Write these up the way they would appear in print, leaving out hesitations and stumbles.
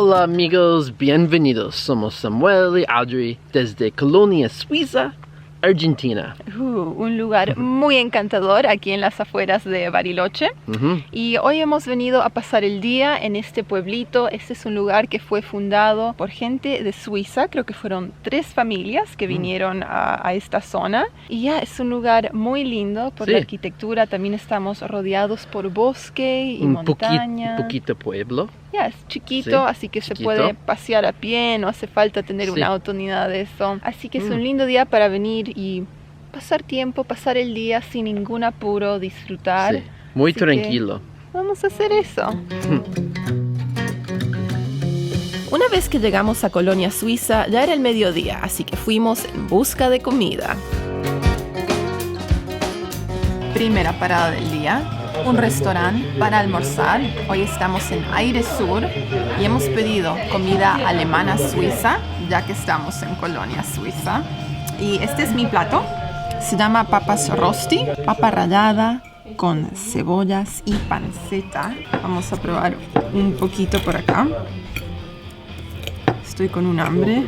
Hola amigos, bienvenidos. Somos Samuel y Audrey desde Colonia Suiza, Argentina. Un lugar muy encantador aquí en las afueras de Bariloche. Y hoy hemos venido a pasar el día en este pueblito. Este es un lugar que fue fundado por gente de Suiza. Creo que fueron 3 familias que vinieron a esta zona. Y ya es un lugar muy lindo por la arquitectura. También estamos rodeados por bosque y montaña. Un poquito pueblo. Ya, es chiquito, así que se puede pasear a pie, no hace falta tener un auto ni nada de eso. Así que es un lindo día para venir y pasar tiempo, pasar el día sin ningún apuro, disfrutar. Sí, muy así tranquilo. Vamos a hacer eso. Una vez que llegamos a Colonia Suiza, ya era el mediodía, así que fuimos en busca de comida. Primera parada del día. Un restaurante para almorzar. Hoy estamos en Aire Sur y hemos pedido comida alemana suiza, ya que estamos en Colonia Suiza. Y este es mi plato. Se llama papas rosti, papa rallada con cebollas y panceta. Vamos a probar un poquito por acá. Estoy con un hambre.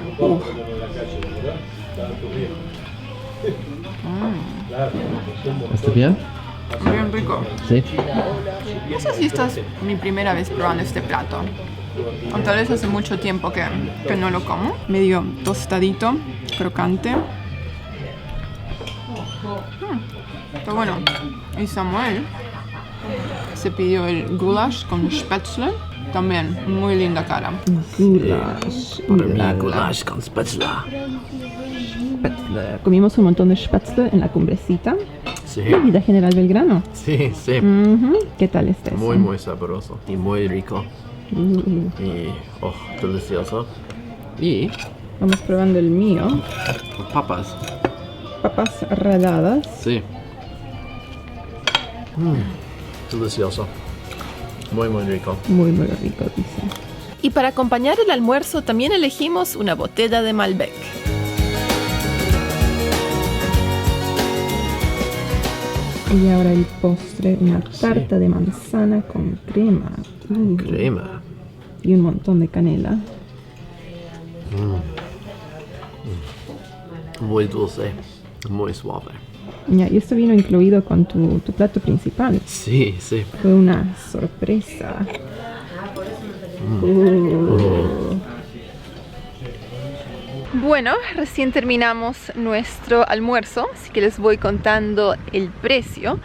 ¿Está bien? Bien rico. Sí. No sé si esta es mi primera vez probando este plato. O tal vez hace mucho tiempo que no lo como. Medio tostadito, crocante. Está bueno. Y Samuel se pidió el goulash con spätzle. También, muy linda cara. Goulash. Para mí, goulash con spätzle. Comimos un montón de spätzle en la cumbrecita. Sí. Vida General Belgrano. Sí, sí. ¿Qué tal este? Muy, muy sabroso y muy rico. Y, delicioso. Y vamos probando el mío. papas. Papas ralladas. Sí. Delicioso. Muy, muy rico. Muy, muy rico, dice. Y para acompañar el almuerzo también elegimos una botella de Malbec. Y ahora el postre, una tarta de manzana con crema. Crema. Y un montón de canela. Muy dulce, muy suave. Ya, y esto vino incluido con tu plato principal. Sí, sí. Fue una sorpresa. Bueno, recién terminamos nuestro almuerzo, así que les voy contando el precio.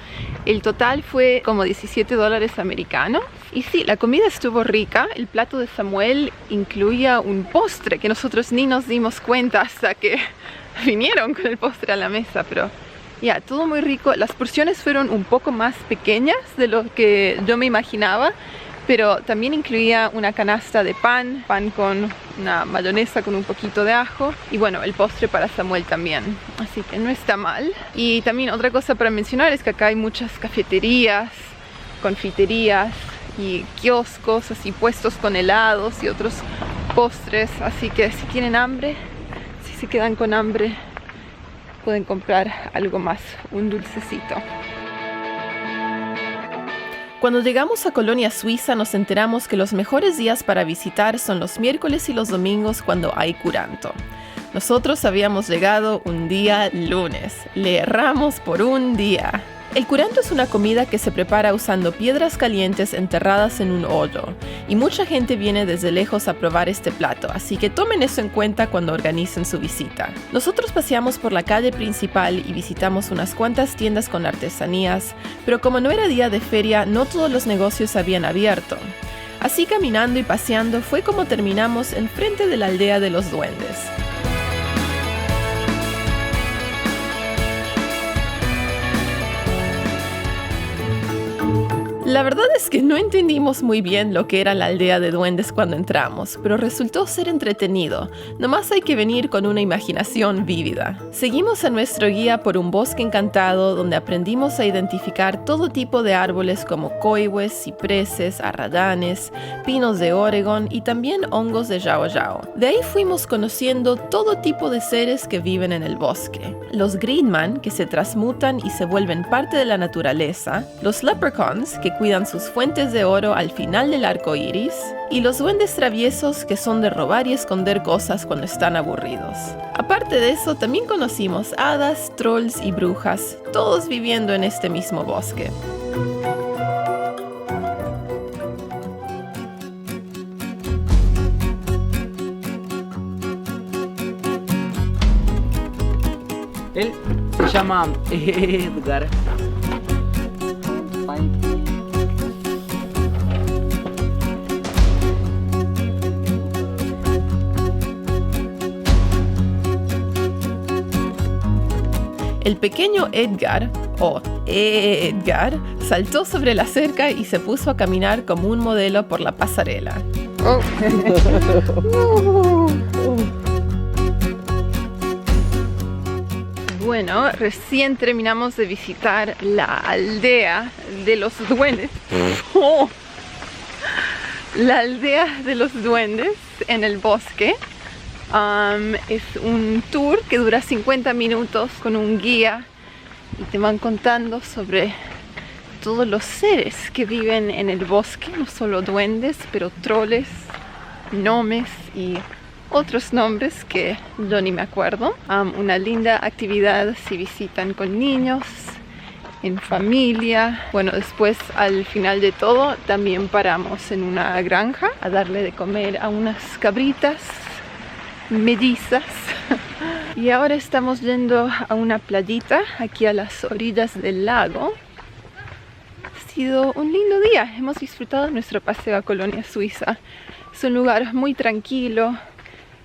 El total fue como $17 americanos. Y sí, la comida estuvo rica. El plato de Samuel incluía un postre que nosotros ni nos dimos cuenta hasta que vinieron con el postre a la mesa, pero ya, todo muy rico. Las porciones fueron un poco más pequeñas de lo que yo me imaginaba, pero también incluía una canasta de pan con una mayonesa con un poquito de ajo y bueno, el postre para Samuel también, así que no está mal. Y también otra cosa para mencionar es que acá hay muchas cafeterías, confiterías y kioscos así puestos con helados y otros postres, así que si tienen hambre, si se quedan con hambre, pueden comprar algo más, un dulcecito. Cuando llegamos a Colonia Suiza nos enteramos que los mejores días para visitar son los miércoles y los domingos cuando hay curanto. Nosotros habíamos llegado un día lunes, le erramos por un día. El curanto es una comida que se prepara usando piedras calientes enterradas en un hoyo, y mucha gente viene desde lejos a probar este plato, así que tomen eso en cuenta cuando organicen su visita. Nosotros paseamos por la calle principal y visitamos unas cuantas tiendas con artesanías, pero como no era día de feria, no todos los negocios habían abierto. Así caminando y paseando fue como terminamos enfrente de la aldea de los duendes. La verdad es que no entendimos muy bien lo que era la aldea de duendes cuando entramos, pero resultó ser entretenido. Nomás hay que venir con una imaginación vívida. Seguimos a nuestro guía por un bosque encantado donde aprendimos a identificar todo tipo de árboles como coihues, cipreses, arradanes, pinos de Oregon y también hongos de Yao Yao. De ahí fuimos conociendo todo tipo de seres que viven en el bosque. Los Greenman, que se transmutan y se vuelven parte de la naturaleza, los Leprechauns, que cuidan sus fuentes de oro al final del arco iris, y los duendes traviesos que son de robar y esconder cosas cuando están aburridos. Aparte de eso, también conocimos hadas, trolls y brujas, todos viviendo en este mismo bosque. Él se llama Edgar. El pequeño Edgar, o Edgar, saltó sobre la cerca y se puso a caminar como un modelo por la pasarela. Bueno, recién terminamos de visitar la aldea de los duendes. La aldea de los duendes en el bosque. Es un tour que dura 50 minutos con un guía y te van contando sobre todos los seres que viven en el bosque, no solo duendes, pero troles, gnomes y otros nombres que yo ni me acuerdo. Una linda actividad si visitan con niños, en familia. Bueno, después al final de todo también paramos en una granja a darle de comer a unas cabritas mellizas. Y ahora estamos yendo a una playita aquí a las orillas del lago. Ha sido un lindo día, hemos disfrutado nuestro paseo a Colonia Suiza. Es un lugar muy tranquilo,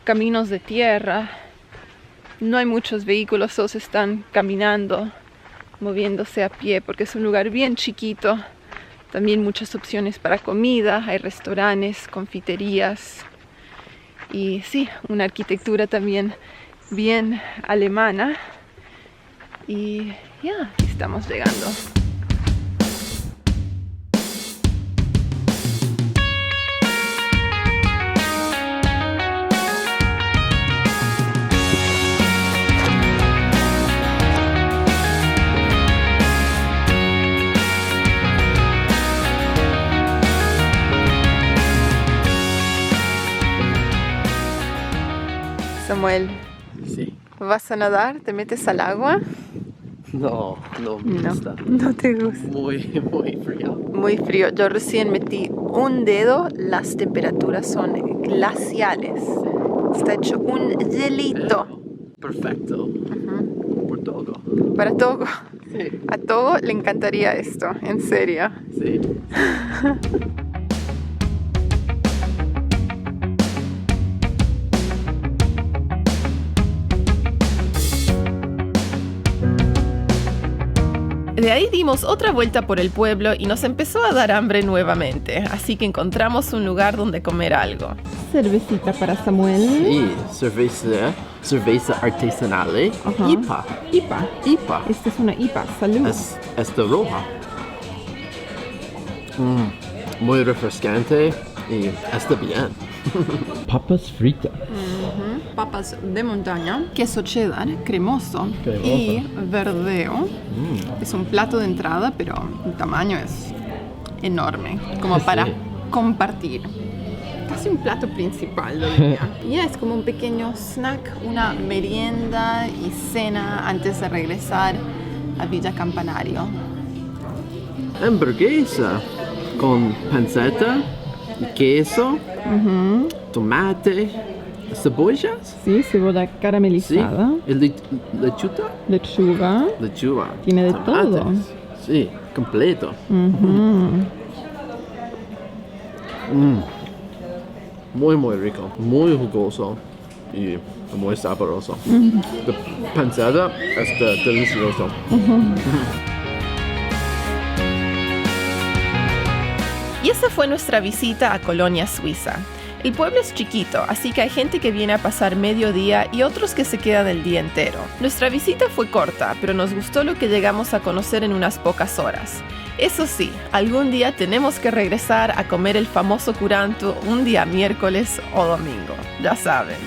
caminos de tierra, no hay muchos vehículos, todos están caminando, moviéndose a pie porque es un lugar bien chiquito. También muchas opciones para comida, hay restaurantes, confiterías y sí, una arquitectura también bien alemana. Y ya, estamos llegando. Samuel, Sí. ¿vas a nadar? ¿Te metes al agua? No me gusta. No te gusta. Muy frío. Muy frío. Yo recién metí un dedo, las temperaturas son glaciales. Está hecho un hielito. Perfecto. Por todo. Para Togo. Sí. A Togo le encantaría esto, en serio. Sí. De ahí dimos otra vuelta por el pueblo y nos empezó a dar hambre nuevamente, así que encontramos un lugar donde comer algo. Cervecita para Samuel. Sí, cerveza artesanal. Ajá. IPA. Esta es una IPA, salud. Esta roja. Muy refrescante y está bien. Papas fritas. Papas de montaña, queso cheddar, cremoso y verdeo. Es un plato de entrada, pero el tamaño es enorme, como para compartir. Casi un plato principal, lo diría. Y es como un pequeño snack, una merienda y cena antes de regresar a Villa Campanario. Hamburguesa con panceta, queso, tomate, cebollas. Sí, cebolla caramelizada. Sí. Lechuga. Lechuga. Tiene de tomates. todo. Sí, completo. Muy rico, muy jugoso y muy sabroso. La panceta está delicioso. Y esa fue nuestra visita a Colonia Suiza. El pueblo es chiquito, así que hay gente que viene a pasar medio día y otros que se quedan el día entero. Nuestra visita fue corta, pero nos gustó lo que llegamos a conocer en unas pocas horas. Eso sí, algún día tenemos que regresar a comer el famoso curanto un día miércoles o domingo, ya saben.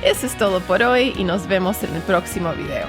Eso es todo por hoy y nos vemos en el próximo video.